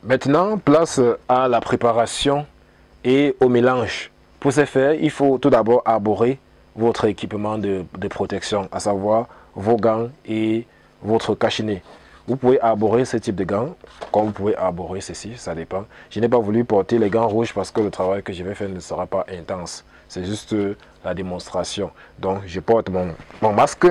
Maintenant, place à la préparation et au mélange. Pour ce faire, il faut tout d'abord arborer votre équipement de protection, à savoir vos gants et votre cache-nez. Vous pouvez arborer ce type de gants, comme vous pouvez arborer ceci, ça dépend. Je n'ai pas voulu porter les gants rouges parce que le travail que je vais faire ne sera pas intense. C'est juste la démonstration. Donc, je porte mon masque.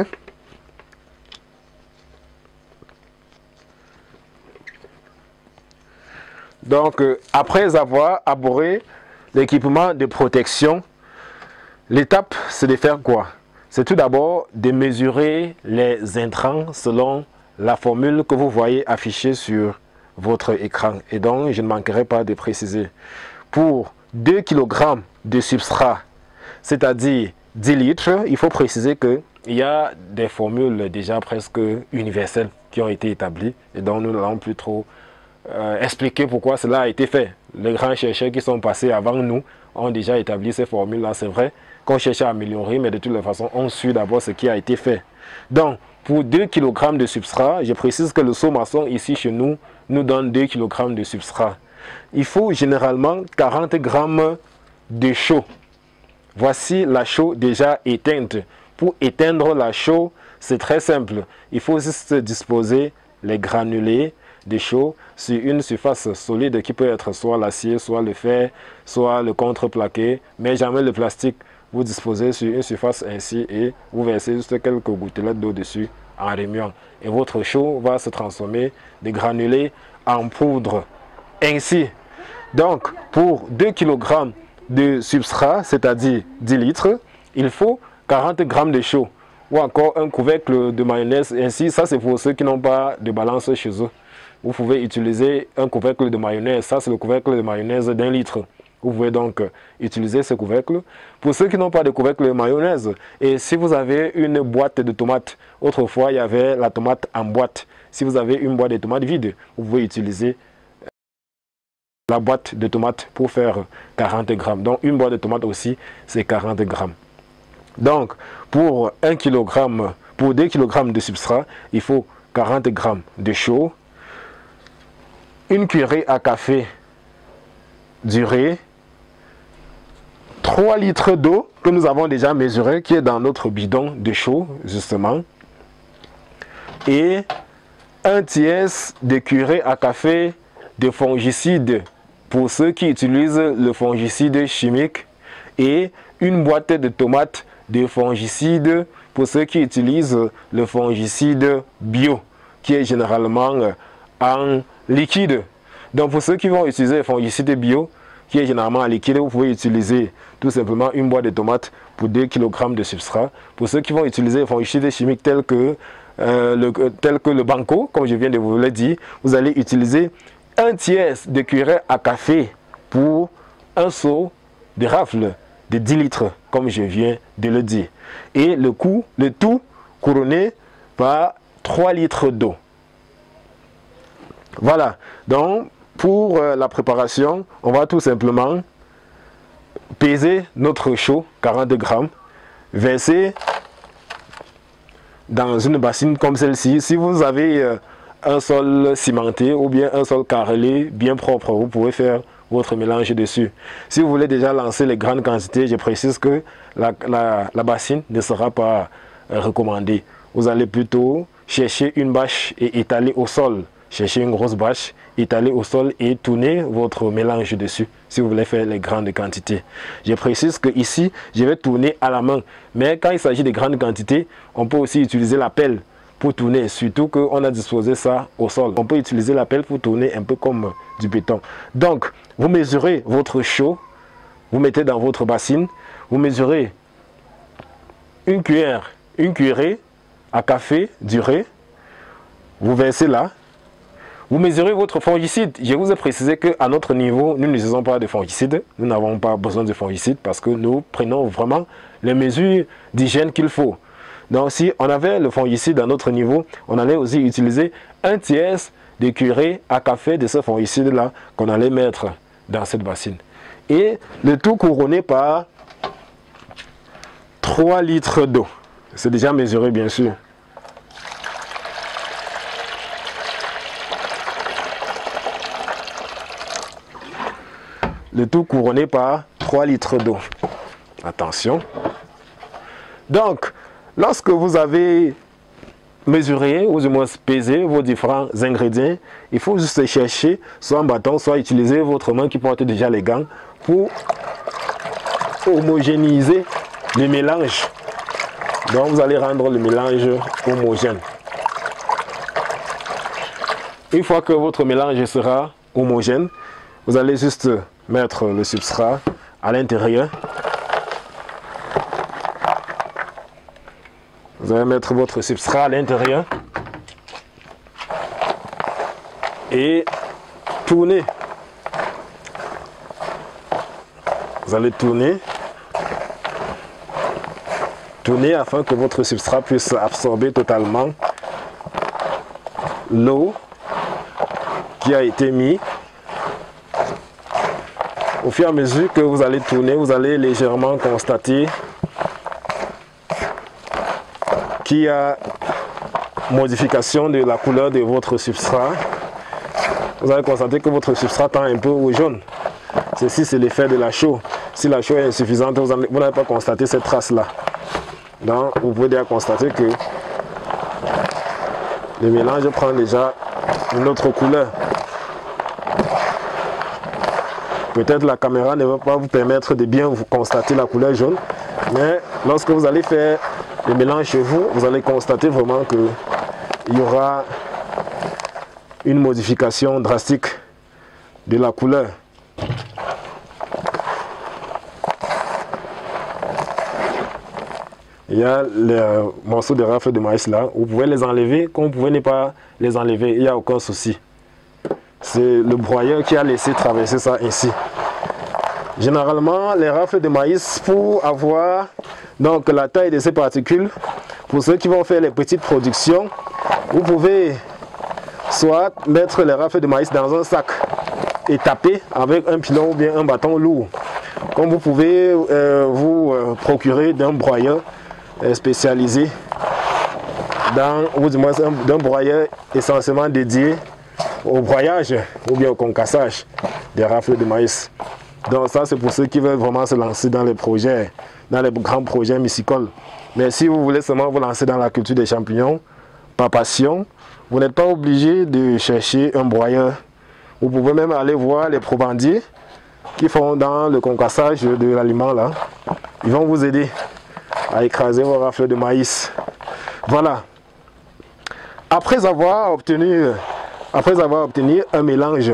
Donc, après avoir arboré l'équipement de protection, l'étape, c'est de faire quoi? C'est tout d'abord de mesurer les intrants selon la formule que vous voyez affichée sur votre écran. Et donc, je ne manquerai pas de préciser. Pour 2 kg de substrat, c'est-à-dire 10 litres, il faut préciser qu'il y a des formules déjà presque universelles qui ont été établies. Et donc, nous n'allons plus trop expliquer pourquoi cela a été fait. Les grands chercheurs qui sont passés avant nous ont déjà établi ces formules-là. C'est vrai qu'on cherche à améliorer, mais de toutes les façons, on suit d'abord ce qui a été fait. Donc, pour 2 kg de substrat, je précise que le seau maçon ici chez nous donne 2 kg de substrat. Il faut généralement 40 g de chaux. Voici la chaux déjà éteinte. Pour éteindre la chaux, c'est très simple. Il faut juste disposer les granulés de chaux sur une surface solide qui peut être soit l'acier, soit le fer, soit le contreplaqué, mais jamais le plastique. Vous disposez sur une surface ainsi et vous versez juste quelques gouttelettes d'eau dessus en remuant. Et votre chaux va se transformer de granulés en poudre. Ainsi, donc, pour 2 kg de substrat, c'est-à-dire 10 litres, il faut 40 g de chaux ou encore un couvercle de mayonnaise. Ainsi, ça c'est pour ceux qui n'ont pas de balance chez eux. Vous pouvez utiliser un couvercle de mayonnaise. Ça, c'est le couvercle de mayonnaise d'1 litre. Vous pouvez donc utiliser ce couvercle. Pour ceux qui n'ont pas de couvercle de mayonnaise, et si vous avez une boîte de tomates, autrefois, il y avait la tomate en boîte. Si vous avez une boîte de tomates vide, vous pouvez utiliser la boîte de tomates pour faire 40 g. Donc, une boîte de tomates aussi, c'est 40 g. Donc, pour 1 kg, pour 2 kg de substrat, il faut 40 g de chaux, une cuillerée à café d'urée, 3 litres d'eau que nous avons déjà mesuré, qui est dans notre bidon de chaux, justement, et un tiers de cuillerée à café de fongicide pour ceux qui utilisent le fongicide chimique et une boîte de tomates de fongicide pour ceux qui utilisent le fongicide bio, qui est généralement en liquide. Donc pour ceux qui vont utiliser le fongicide bio, qui est généralement en liquide, vous pouvez utiliser tout simplement une boîte de tomates pour 2 kg de substrat. Pour ceux qui vont utiliser le fongicide chimique tel que le banco, comme je viens de vous le dire, vous allez utiliser un tiers de cuillerée à café pour un seau de rafle de 10 litres, comme je viens de le dire. Et le tout couronné par 3 litres d'eau. Voilà, donc pour la préparation, on va tout simplement peser notre chaux, 40 g, verser dans une bassine comme celle-ci. Si vous avez un sol cimenté ou bien un sol carrelé bien propre, vous pouvez faire votre mélange dessus. Si vous voulez déjà lancer les grandes quantités, je précise que la bassine ne sera pas recommandée. Vous allez plutôt chercher une bâche et étaler au sol. Cherchez une grosse bâche, étaler au sol et tourner votre mélange dessus si vous voulez faire les grandes quantités. Je précise que ici, je vais tourner à la main. Mais quand il s'agit de grandes quantités, on peut aussi utiliser la pelle pour tourner, surtout qu'on a disposé ça au sol. On peut utiliser la pelle pour tourner un peu comme du béton. Donc, vous mesurez votre chaux, vous mettez dans votre bassine, vous mesurez une cuillerée à café d'urée, vous versez là. Vous mesurez votre fongicide. Je vous ai précisé qu'à notre niveau, nous n'utilisons pas de fongicide. Nous n'avons pas besoin de fongicide parce que nous prenons vraiment les mesures d'hygiène qu'il faut. Donc si on avait le fongicide à notre niveau, on allait aussi utiliser un tiers de cuillerée à café de ce fongicide-là qu'on allait mettre dans cette bassine. Et le tout couronné par 3 litres d'eau. C'est déjà mesuré bien sûr. Le tout couronné par 3 litres d'eau. Attention. Donc, lorsque vous avez mesuré ou du moins pesé vos différents ingrédients, il faut juste chercher soit un bâton, soit utiliser votre main qui porte déjà les gants pour homogénéiser le mélange. Donc, vous allez rendre le mélange homogène. Une fois que votre mélange sera homogène, vous allez juste mettre le substrat à l'intérieur. Vous allez mettre votre substrat à l'intérieur et tourner. Vous allez tourner. Tourner afin que votre substrat puisse absorber totalement l'eau qui a été mise. Au fur et à mesure que vous allez tourner, vous allez légèrement constater qu'il y a modification de la couleur de votre substrat. Vous allez constater que votre substrat tend un peu au jaune. Ceci, c'est l'effet de la chaux. Si la chaux est insuffisante, vous n'allez pas constater cette trace-là. Donc, vous pouvez déjà constater que le mélange prend déjà une autre couleur. Peut-être la caméra ne va pas vous permettre de bien vous constater la couleur jaune, mais lorsque vous allez faire le mélange chez vous, vous allez constater vraiment qu'il y aura une modification drastique de la couleur. Il y a les morceaux de rafle de maïs là, vous pouvez les enlever, comme vous pouvez ne pas les enlever, il n'y a aucun souci. C'est le broyeur qui a laissé traverser ça ainsi. Généralement, les rafles de maïs, pour avoir donc la taille de ces particules, pour ceux qui vont faire les petites productions, vous pouvez soit mettre les rafles de maïs dans un sac et taper avec un pilon ou bien un bâton lourd. Comme vous pouvez vous procurer d'un broyeur spécialisé, ou du moins d'un broyeur essentiellement dédié au broyage ou bien au concassage des rafles de maïs. Donc ça, c'est pour ceux qui veulent vraiment se lancer dans les projets, dans les grands projets mycicoles. Mais si vous voulez seulement vous lancer dans la culture des champignons, par passion, vous n'êtes pas obligé de chercher un broyeur. Vous pouvez même aller voir les probandiers qui font dans le concassage de l'aliment là. Ils vont vous aider à écraser vos rafles de maïs. Voilà. Après avoir obtenu un mélange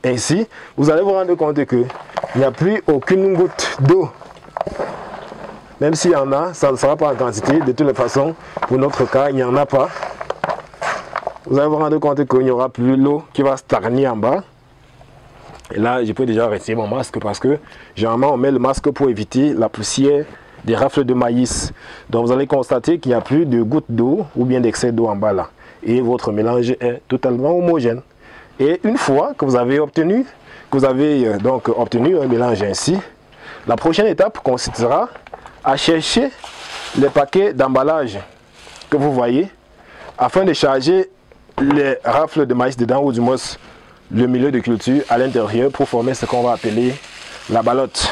ainsi, vous allez vous rendre compte qu'il n'y a plus aucune goutte d'eau. Même s'il y en a, ça ne sera pas en quantité. De toutes les façons, pour notre cas, il n'y en a pas. Vous allez vous rendre compte qu'il n'y aura plus l'eau qui va stagner en bas. Et là, je peux déjà retirer mon masque parce que généralement, on met le masque pour éviter la poussière des rafles de maïs. Donc, vous allez constater qu'il n'y a plus de gouttes d'eau ou bien d'excès d'eau en bas là. Et votre mélange est totalement homogène. Et une fois que vous avez obtenu un mélange ainsi, la prochaine étape consistera à chercher les paquets d'emballage que vous voyez afin de charger les rafles de maïs dedans ou du moins le milieu de culture à l'intérieur pour former ce qu'on va appeler la ballotte.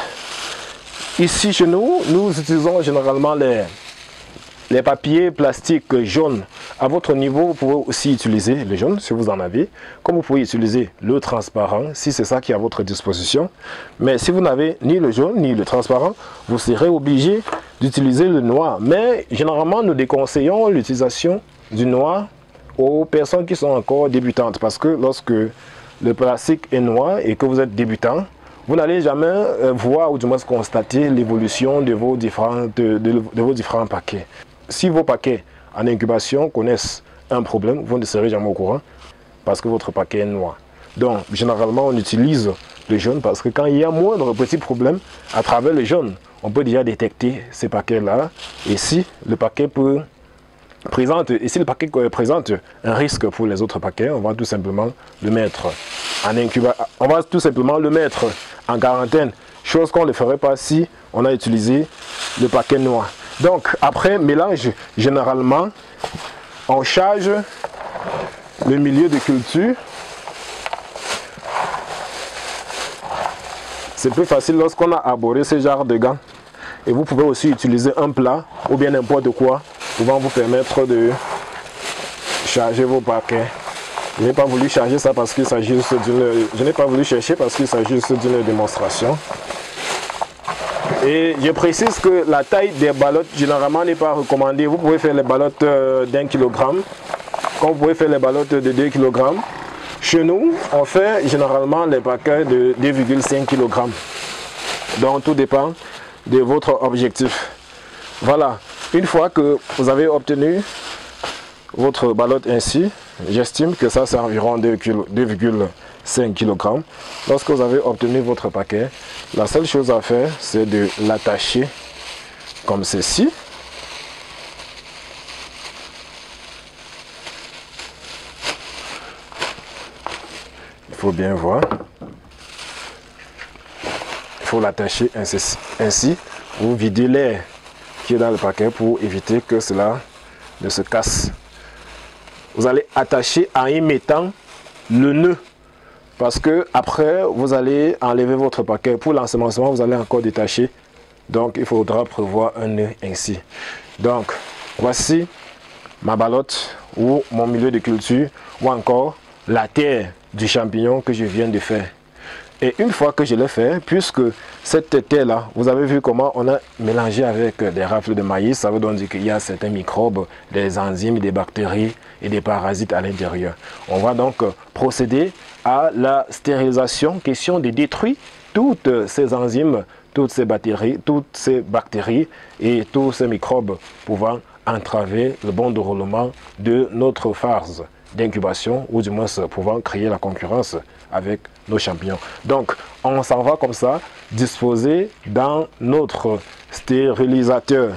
Ici chez nous, nous utilisons généralement les papiers plastiques jaunes. À votre niveau, vous pouvez aussi utiliser le jaune si vous en avez, comme vous pouvez utiliser le transparent si c'est ça qui est à votre disposition. Mais si vous n'avez ni le jaune ni le transparent, vous serez obligé d'utiliser le noir. Mais généralement, nous déconseillons l'utilisation du noir aux personnes qui sont encore débutantes parce que lorsque le plastique est noir et que vous êtes débutant, vous n'allez jamais voir ou du moins constater l'évolution de vos différents paquets. Si vos paquets en incubation connaissent un problème, vous ne serez jamais au courant parce que votre paquet est noir. Donc, généralement, on utilise le jaune parce que quand il y a moindre petit problème, à travers le jaune, on peut déjà détecter ces paquets-là. Et si le paquet présente un risque pour les autres paquets, on va tout simplement le mettre en incubation. On va tout simplement le mettre en quarantaine, chose qu'on ne ferait pas si on a utilisé le paquet noir. Donc, après mélange, généralement, on charge le milieu de culture. C'est plus facile lorsqu'on a arboré ce genre de gants. Et vous pouvez aussi utiliser un plat ou bien n'importe quoi pouvant vous permettre de charger vos paquets. Je n'ai pas voulu charger ça parce qu'il s'agit juste d'une... Je n'ai pas voulu chercher parce qu'il s'agit juste d'une démonstration. Et je précise que la taille des ballottes généralement n'est pas recommandée. Vous pouvez faire les ballottes d'1 kg, comme vous pouvez faire les ballottes de 2 kg. Chez nous, on fait généralement les paquets de 2,5 kg. Donc tout dépend de votre objectif. Voilà, une fois que vous avez obtenu votre ballotte ainsi, j'estime que ça c'est environ 2,5 kg. Lorsque vous avez obtenu votre paquet, la seule chose à faire c'est de l'attacher comme ceci. Il faut bien voir. Il faut l'attacher ainsi. Vous videz l'air qui est dans le paquet pour éviter que cela ne se casse. Vous allez attacher en y mettant le nœud. Parce que après, vous allez enlever votre paquet. Pour l'ensemencement, vous allez encore détacher. Donc, il faudra prévoir un nœud ainsi. Donc, voici ma ballotte ou mon milieu de culture ou encore la terre du champignon que je viens de faire. Et une fois que je l'ai fait, puisque cette terre-là, vous avez vu comment on a mélangé avec des rafles de maïs, ça veut donc dire qu'il y a certains microbes, des enzymes, des bactéries et des parasites à l'intérieur. On va donc procéder à la stérilisation, question de détruire toutes ces enzymes, toutes ces bactéries et tous ces microbes pouvant entraver le bon déroulement de notre phase d'incubation ou du moins pouvant créer la concurrence avec nos champignons. Donc, on s'en va comme ça, disposer dans notre stérilisateur